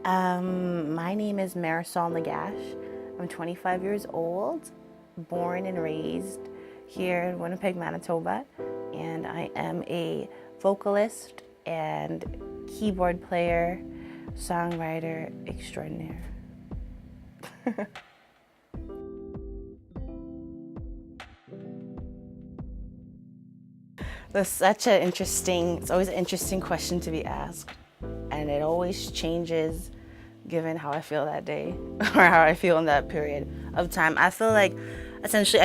My name is Marisolle Negash. I'm 25 years old, born and raised here in Winnipeg, Manitoba, and I am a vocalist and keyboard player, songwriter extraordinaire. That's such an it's always an interesting question to be asked. And it always changes given how I feel that day or how I feel in that period of time. I feel like essentially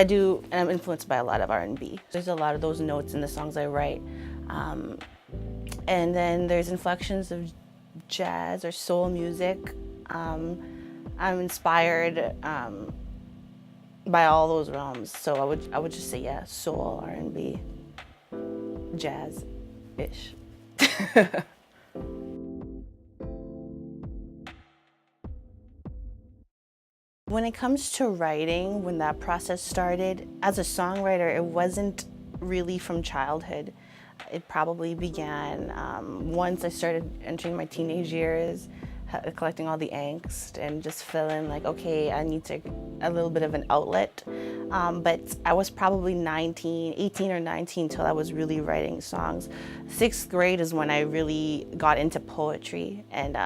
I'm influenced by a lot of R&B. There's a lot of those notes in the songs I write. And then there's inflections of jazz or soul music. I'm inspired by all those realms. So I would just say, yeah, soul, R&B, jazz-ish. When it comes to writing, when that process started, as a songwriter, it wasn't really from childhood. It probably began once I started entering my teenage years, collecting all the angst and just feeling like, okay, I need a little bit of an outlet. But I was probably 18 or 19 till I was really writing songs. 6th grade is when I really got into poetry, and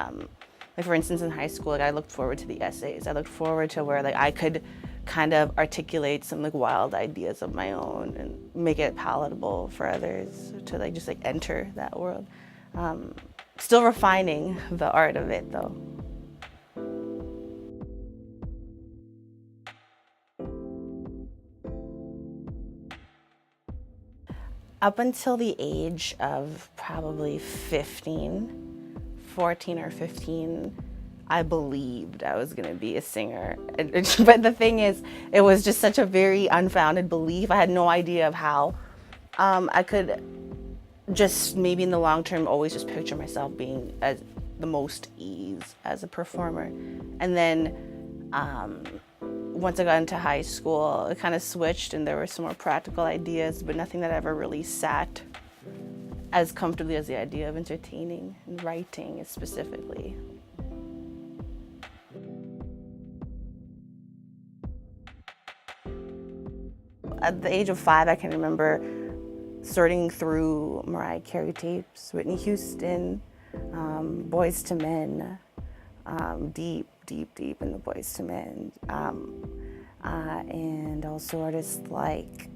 like for instance in high school, like I looked forward to the essays. I looked forward to where like I could kind of articulate some like wild ideas of my own and make it palatable for others to like just like enter that world. Still refining the art of it though. Up until the age of probably 14 or 15, I believed I was gonna be a singer. But the thing is, it was just such a very unfounded belief. I had no idea of how. I could just maybe in the long term always just picture myself being at the most ease as a performer. And then once I got into high school, it kind of switched and there were some more practical ideas, but nothing that ever really sat as comfortably as the idea of entertaining and writing specifically. At the age of 5, I can remember sorting through Mariah Carey tapes, Whitney Houston, Boys to Men, deep in the Boys to Men, and also artists like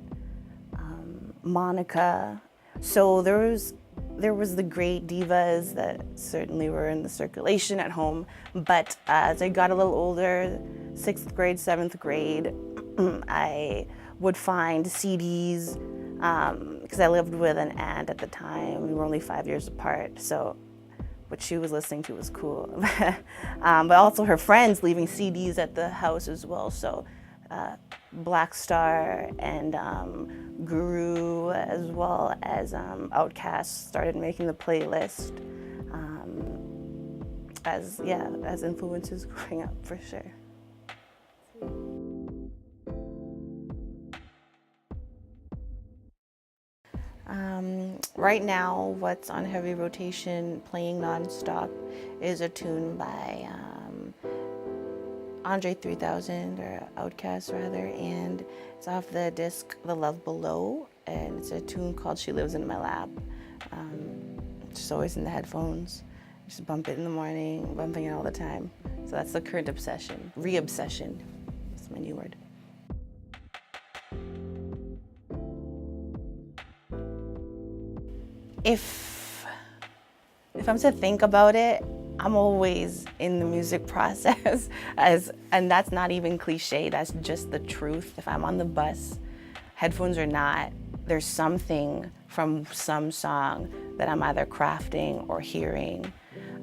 Monica. So there was the great divas that certainly were in the circulation at home, but as I got a little older, 6th grade, 7th grade, I would find CDs, because I lived with an aunt at the time. We were only 5 years apart, so what she was listening to was cool. But also her friends leaving CDs at the house as well, so Black Star and Guru, as well as Outkast started making the playlist as influences growing up, for sure. Right now, what's on heavy rotation, playing nonstop, is a tune by Andre 3000, or Outkast rather, and it's off the disc The Love Below, and it's a tune called She Lives in My Lap. It's just always in the headphones. Just bump it in the morning, bumping it all the time. So that's the current obsession, re-obsession. That's my new word. If I'm to think about it, I'm always in the music process, and that's not even cliche, that's just the truth. If I'm on the bus, headphones or not, there's something from some song that I'm either crafting or hearing,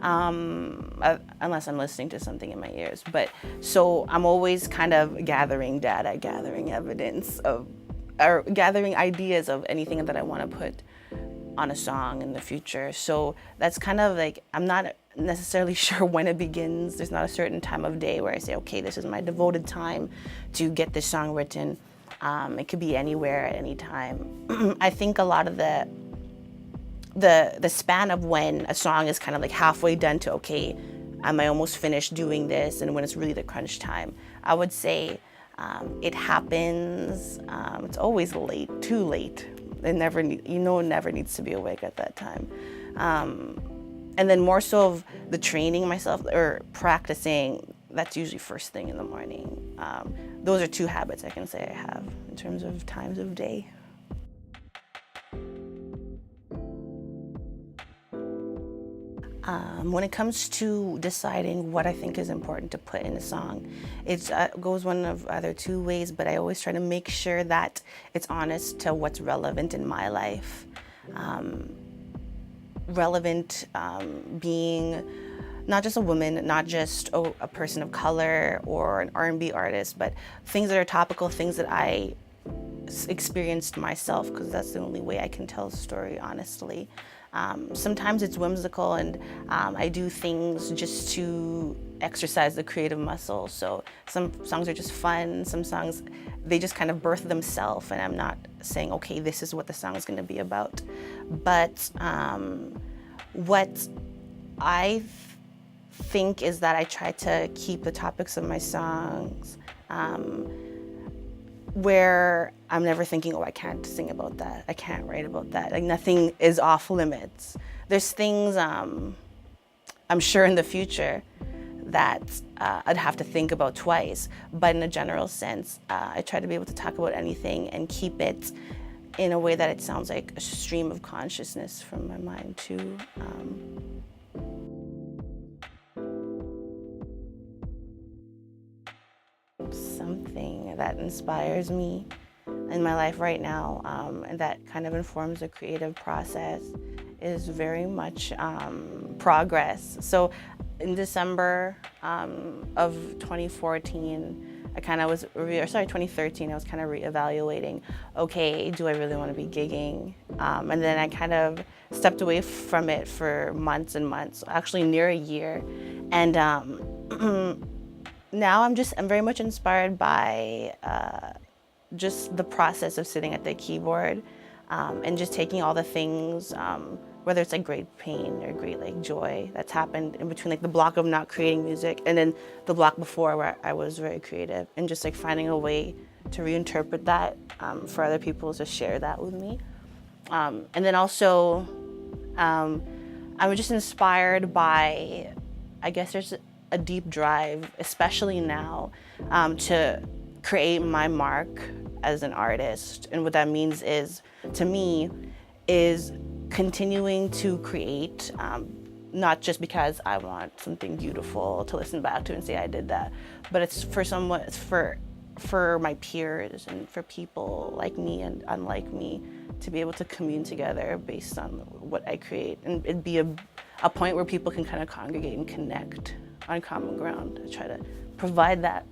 unless I'm listening to something in my ears. But so I'm always kind of gathering data, gathering evidence or gathering ideas of anything that I want to put on a song in the future. So that's kind of like, I'm not necessarily sure when it begins. There's not a certain time of day where I say, okay, this is my devoted time to get this song written. It could be anywhere at any time. I think a lot of the span of when a song is kind of like halfway done to, okay, am I almost finished doing this, and when it's really the crunch time. I would say it happens, it's always late, too late. It never needs to be awake at that time. And then more so of the training myself or practicing, that's usually first thing in the morning. Those are two habits I can say I have in terms of times of day. When it comes to deciding what I think is important to put in a song, it goes one of either two ways, but I always try to make sure that it's honest to what's relevant in my life. Relevant being not just a woman, not just a person of color or an R&B artist, but things that are topical, things that I experienced myself, because that's the only way I can tell a story honestly. Sometimes it's whimsical, and I do things just to exercise the creative muscle. So some songs are just fun, some songs, they just kind of birth themselves, and I'm not saying, okay, this is what the song is going to be about. But what I think is that I try to keep the topics of my songs where I'm never thinking, oh, I can't sing about that, I can't write about that. Like, nothing is off limits. There's things I'm sure in the future that I'd have to think about twice, but in a general sense, I try to be able to talk about anything and keep it in a way that it sounds like a stream of consciousness from my mind too. Something that inspires me in my life right now, and that kind of informs the creative process, is very much progress. So in December of 2014, 2013, I was kind of reevaluating, okay, do I really want to be gigging? And then I kind of stepped away from it for months and months, actually near a year. And now I'm very much inspired by just the process of sitting at the keyboard and just taking all the things, whether it's like great pain or great like joy that's happened in between, like the block of not creating music and then the block before where I was very creative, and just like finding a way to reinterpret that for other people to share that with me. And then also, I'm just inspired by, I guess there's a deep drive, especially now, to create my mark as an artist. And what that means is, to me, is continuing to create, not just because I want something beautiful to listen back to and say I did that, but it's for my peers and for people like me and unlike me to be able to commune together based on what I create, and it'd be a point where people can kind of congregate and connect on common ground. I try to provide that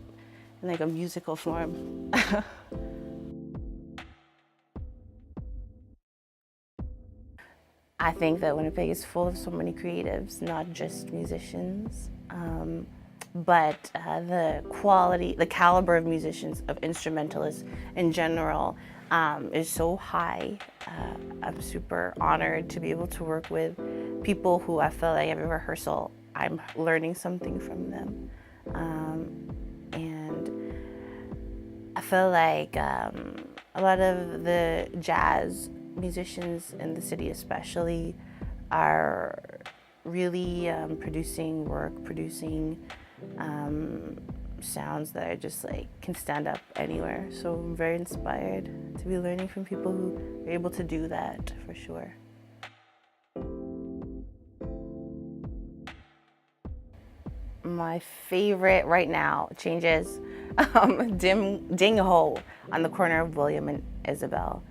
in like a musical form. I think that Winnipeg is full of so many creatives, not just musicians, but the quality, the caliber of musicians, of instrumentalists in general, is so high. I'm super honored to be able to work with people who I feel like every rehearsal I'm learning something from them. And I feel like a lot of the jazz musicians in the city especially are really producing sounds that are just like can stand up anywhere. So I'm very inspired to be learning from people who are able to do that, for sure. My favorite right now changes Ding Ho on the corner of William and Isabel.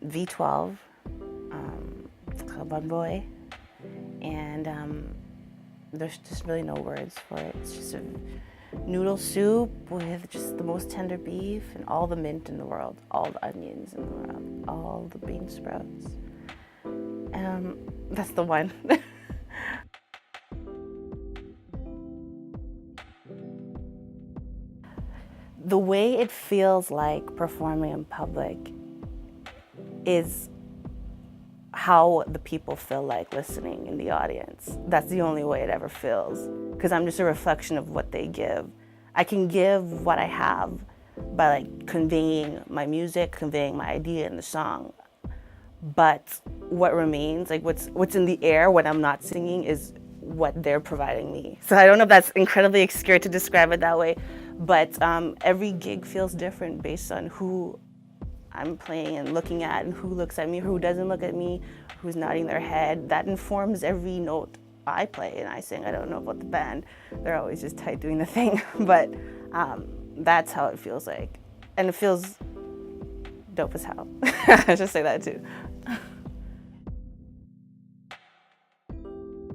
V12, it's called Bun Boy, and there's just really no words for it. It's just a noodle soup with just the most tender beef and all the mint in the world, all the onions in the world, all the bean sprouts. That's the one. The way it feels like performing in public is how the people feel like listening in the audience. That's the only way it ever feels, because I'm just a reflection of what they give. I can give what I have by like conveying my music, conveying my idea in the song. But what remains, like what's in the air when I'm not singing, is what they're providing me. So I don't know if that's incredibly obscure to describe it that way, but every gig feels different based on who I'm playing and looking at, and who looks at me, who doesn't look at me, who's nodding their head. That informs every note I play and I sing. I don't know about the band. They're always just tight doing the thing, but that's how it feels like. And it feels dope as hell. I should say that too.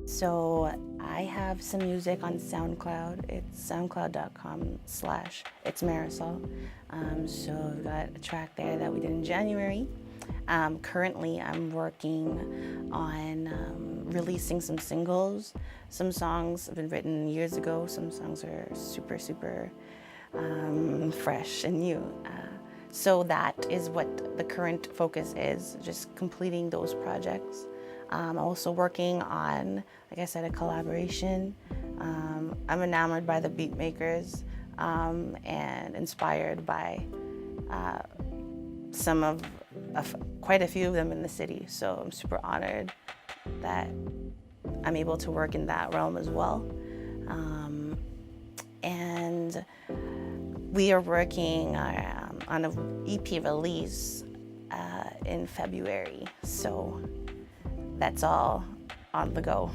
So I have some music on SoundCloud. It's soundcloud.com/it's Marisolle. So I've got a track there that we did in January. Currently I'm working on releasing some singles. Some songs have been written years ago. Some songs are super, super fresh and new. So that is what the current focus is, just completing those projects. I'm also working on, like I said, a collaboration. I'm enamored by the beat makers and inspired by quite a few of them in the city. So I'm super honored that I'm able to work in that realm as well. And we are working on an EP release in February. So that's all on the go.